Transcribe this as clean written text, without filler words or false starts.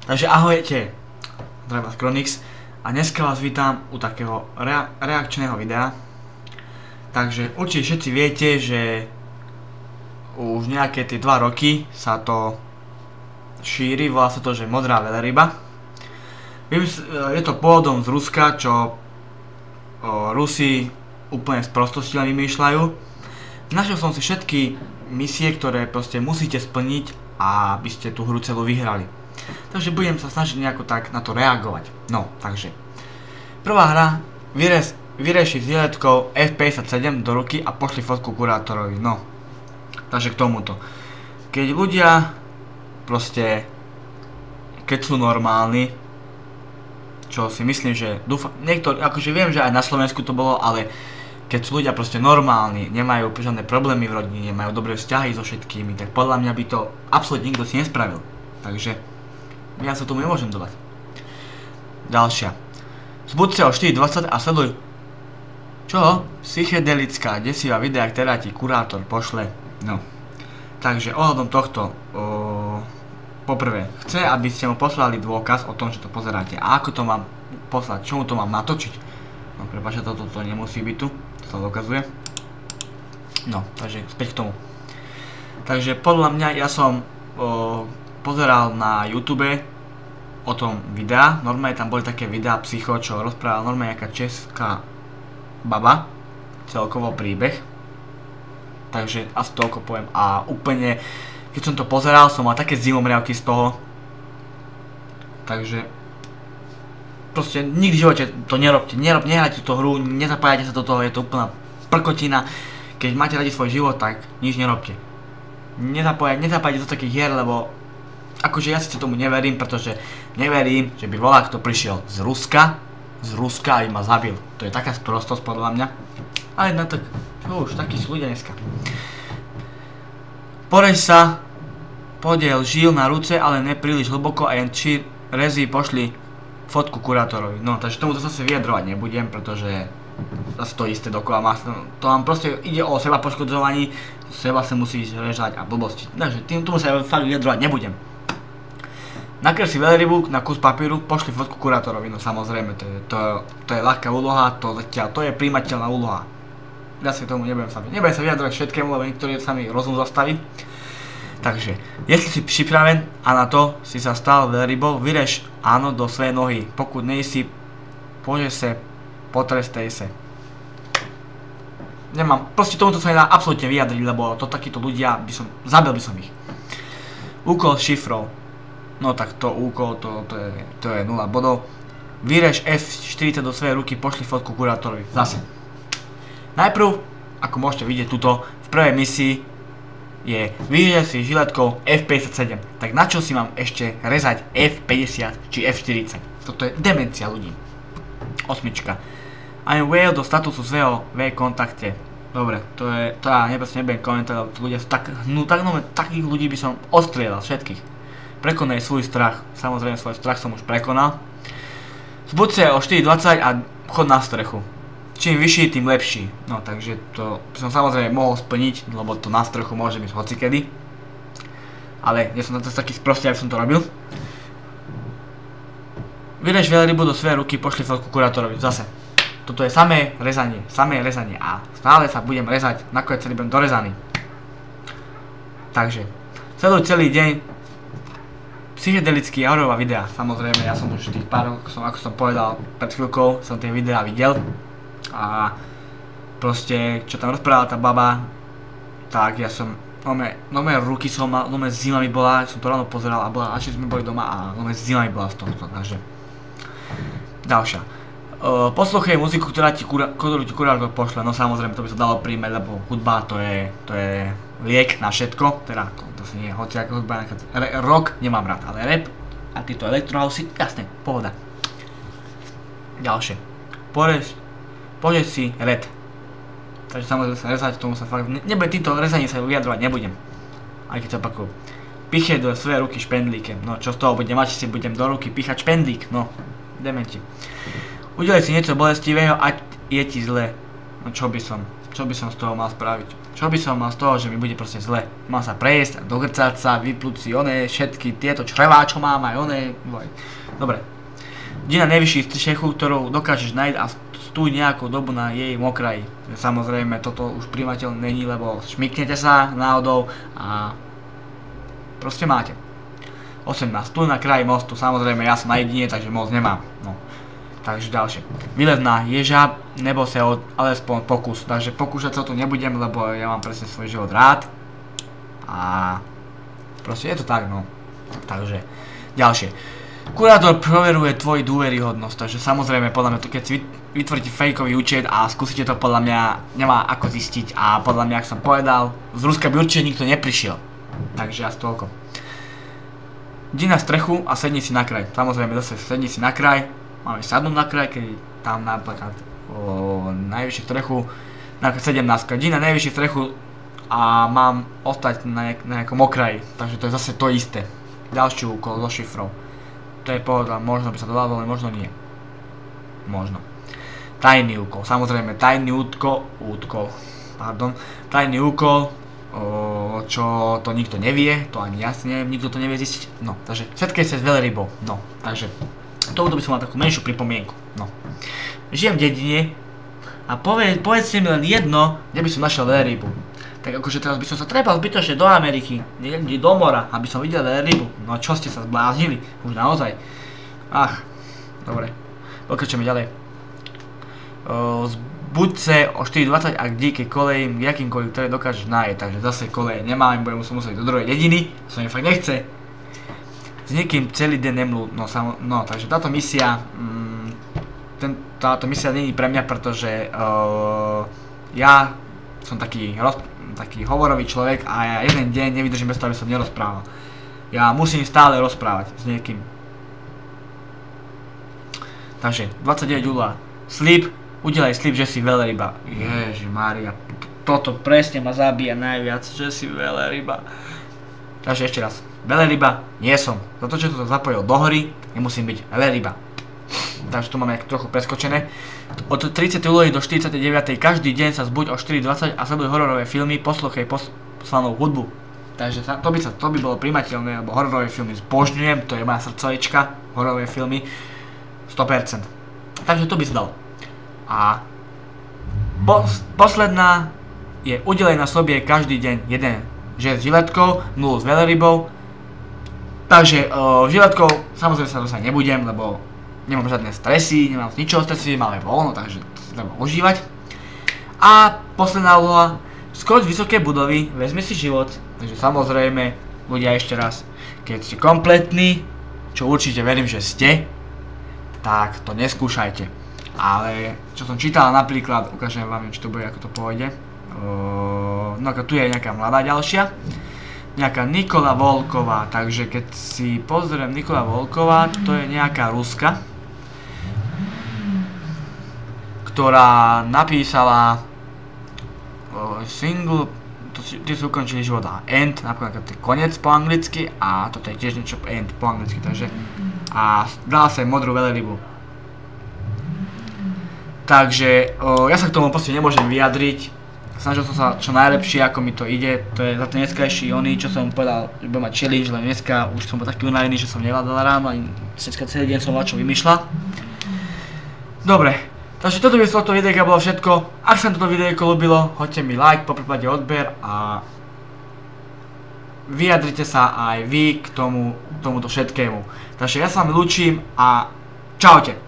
Takže ahojte, zdravím vás Kronix a dneska vás vítam u takého reakčného videa. Takže určite všetci viete, že už nejaké tie 2 roky sa to šíri, volá sa to, že modrá veľryba. Je to pôvodom z Ruska, čo Rusi úplne z prostosti len vymýšľajú. Našiel som si všetky misie, ktoré proste musíte splniť, aby ste tú hru celú vyhrali. Takže budem sa snažiť nejako tak na to reagovať. No, takže prvá hra, vyrieši s výletkou F57 do ruky a pošli fotku kurátorovi. No, takže k tomuto. Keď ľudia proste, keď sú normálni, čo si myslím, že dúfam, niektorí, akože viem, že aj na Slovensku to bolo, ale keď sú ľudia proste normálni, nemajú žiadne problémy v rodine, nemajú dobré vzťahy so všetkými, tak podľa mňa by to absolútne nikto si nespravil. Takže ja sa tomu nemôžem dodať. Ďalšia. Zbuď sa o 4:20 a sleduj. Čo? Psychedelická, desivá videa, ktorá ti kurátor pošle. No. Takže ohľadom tohto, poprvé, chce, aby ste mu poslali dôkaz o tom, že to pozeráte. A ako to mám poslať? Čomu to mám natočiť? No, prepáčte, toto nemusí byť tu. To sa dokazuje. No, takže späť k tomu. Takže podľa mňa ja som pozeral na YouTube o tom videa. Normálne tam boli také videá psycho, čo rozprávala normálne nejaká česká baba. Celkovo príbeh. Takže asi toľko poviem. A úplne, keď som to pozeral, som mal také zimomriavky z toho. Takže proste nikdy v živote to nerobte. Nehrajte tú hru, nezapájate sa do toho, je to úplná prkotina. Keď máte radi svoj život, tak nič nerobte. Nezapájate do takých hier, lebo akože ja si tomu neverím, pretože neverím, že by volák kto prišiel z Ruska a ma zabil. To je taká sprostosť podľa mňa. Ale no tak, čo už, takí sú ľudia dneska. Porež sa, podiel žil na ruce, ale ne príliš hlboko a jen 3 rezy pošli fotku kurátorovi. No, takže tomu to zase vyjadrovať nebudem, pretože zase to isté dokola. To vám proste ide o seba poškodzovaní, seba sa musíš režať a blbosti. Takže tomu sa fakt vyjadrovať nebudem. Nakresli veľrybu na kus papíru, pošli fotku kurátorovi, no samozrejme, to je ľahká úloha, to je prijímateľná úloha. Ja sa k tomu nebudem sa vyjadrovať všetkému, lebo niektorý sa mi rozum zastaví. Takže, jestli si připraven a na to si sa stal veľrybou, vyrež áno do svojej nohy. Pokud nejsi, pože se, potrestej se. Nemám, proste tomuto sa nedá absolútne vyjadriť, lebo to takíto ľudia, zabil by som ich. Úkol s šifrou. No tak to úkol, to je 0 bodov. Vyrež F40 do svojej ruky, pošli fotku kurátorovi. Zase. Najprv, ako môžete vidieť tuto, v prvej misii je vyrež si žiletkou F57. Tak na čo si mám ešte rezať F50 či F40? Toto je demencia ľudí. 8. I'm whale do statusu svojho V-kontakte. Dobre, to ja nebudem komentovať, ľudia sú tak takých ľudí by som odstrieľal všetkých. Prekonaj svoj strach. Samozrejme, svoj strach som už prekonal. Zbuď sa o 4:20 a chod na strechu. Čím vyšší, tým lepší. No, takže to by som samozrejme mohol splniť, lebo to na strechu môže byť hocikedy. Ale nie som na to taký sprostý, aby som to robil. Vyrež veľrybu do svojej ruky, pošli fotku kurátorovi. Zase. Toto je samé rezanie a stále sa budem rezať, nakoniec celý budem dorezaný. Takže, sleduj celý deň psychedelický aurová videa. Samozrejme, ja som už tých pár, ako som povedal pred chvíľkou, som tie videá videl. A proste, čo tam rozprávala tá baba, tak ja som, nové ruky som mal, nové zima mi bola, som to ráno pozeral a až sme boli doma a nové zima mi bola z tohto, takže. Ďalšia. Posluchaj muziku, ktorú ti kurátor pošle, no samozrejme, to by sa dalo príjmeť, lebo hudba to je liek na všetko, teda to si nie je hociaká hudba, rock nemám rád, ale rap a títo elektrohousey, jasne, pohoda. Ďalšie. Poďeš si red. Takže samozrejme sa rezať, tomu sa fakt, týmto rezaním sa vyjadrovať nebudem. Aj keď sa opakujú. Pichaj do svojej ruky špendlíkem, no čo z toho budem mať, či si budem do ruky píchať špendlík, no, dementi. Udelaj si niečo bolestivého, ať je ti zle. No čo by som. čo by som z toho mal spraviť? Čo by som mal z toho, že mi bude proste zle? Mám sa prejsť, dogrcať sa, vyplúť si oné, všetky tieto črevá, čo mám, aj oné. Dobre. Dina nevyšší strechu, ktorú dokážeš nájsť a stúj nejakú dobu na jej mokraji. Samozrejme, toto už prijímateľ není, lebo šmyknete sa náhodou a proste máte. 18. Stúj na kraji mostu, samozrejme, ja som na jedine, takže most nemám. No. Takže ďalšie. Vylez na ježa, nebo sa alespoň pokus. Takže pokúšať sa tu nebudem, lebo ja mám presne svoj život rád. A proste je to tak, no. Takže ďalšie. Kurátor proveruje tvoju dôveryhodnosť, takže samozrejme podľa mňa, keď si vytvoríte fejkový účet a skúsite to, podľa mňa nemá ako zistiť a podľa mňa, ak som povedal, z Ruska by určite nikto neprišiel. Takže asi toľko. Idi na strechu a sedni si na kraj. Samozrejme zase sedni si na kraj, máme sadnúť na kraj, keď tam napríklad najvyššiu strechu, napríklad 17. Idi na najvyššiu strechu a mám ostať na nejakom okraji, takže to je zase to isté. Ďalší úkol so šifrou. To je pohoda, možno by sa to dalo, ale možno nie. Možno. Tajný úkol, samozrejme, tajný úkol, čo to nikto nevie, to ani jasne, nikto to nevie zistiť. No, takže všetko je cez veľrybov. No, takže tomuto by som mal takú menšiu pripomienku. No. Žijem v dedine a povedzte mi len jedno, kde by som našiel veľrybu. Tak akože teraz by som sa trebal zbytočne do Ameriky, niekde do mora, aby som videl veľrybu. No čo ste sa zbláznili? Už naozaj. Ach, dobre. Pokračujeme ďalej. Zbuď sa o 4:20 a k díkej koleji, k jakýmkoľvek, ktoré dokážeš nájsť. Takže zase koleje nemám, budem musieť do druhej dediny, to sa mi fakt nechce. S niekým celý deň nemlúd, no takže táto misia, táto misia nie je pre mňa, pretože ja som taký hovorový človek a ja jeden deň nevydržím bez toho, aby som nerozprával. Ja musím stále rozprávať s niekým. Takže 29 júla. Slib, udelaj slib, že si veľryba. Ježimária, toto presne ma zabíja najviac, že si veľryba. Takže ešte raz. Veľryba nie som. Za to, že som to zapojil do hory, nemusím byť veľryba. Takže tu máme trochu preskočené. Od 30. úlohy do 49. každý deň sa zbuď o 4:20 a sleduj hororové filmy, posluchaj poslanú hudbu. Takže to by bolo primateľné, lebo hororové filmy zbožňujem, to je moja srdcovička, hororové filmy 100%. Takže to by si dal. A posledná je udelej na sobie každý deň jeden žest s žiletkou, 0 s veľrybou. Takže žiletkou samozrejme sa dostať nebudem, lebo nemám žiadne stresy, nemám z ničoho stresy, máme voľno, takže treba užívať. A posledná úloha, skoč vysoké budovy, vezmi si život. Takže samozrejme, ľudia ešte raz, keď ste kompletní, čo určite verím, že ste, tak to neskúšajte. Ale čo som čítal napríklad, ukážem vám, či to bude, ako to pôjde. No tu je nejaká mladá ďalšia. Nejaká Nikola Volková, takže keď si pozriem Nikola Volková, to je nejaká Ruska, ktorá napísala single, ty si ukončili život a end, napríklad to je koniec po anglicky a toto je tiež niečo end po anglicky, takže a dala sa modrú veľrybu. Takže ja sa k tomu proste nemôžem vyjadriť, snažil som sa čo najlepšie, ako mi to ide, to je za ten dneskajší oný, čo som povedal, že budem mať challenge, len dneska už som bol taký unavený, že som nevládal ráno, ani dneska celý deň som čo vymýšľal. Dobre, takže toto by z tohto videjka bolo všetko. Ak sa toto videjko ľúbilo, hoďte mi like, poprípade odber a vyjadrite sa aj vy k tomuto všetkému. Takže ja sa vám lúčim a čaute.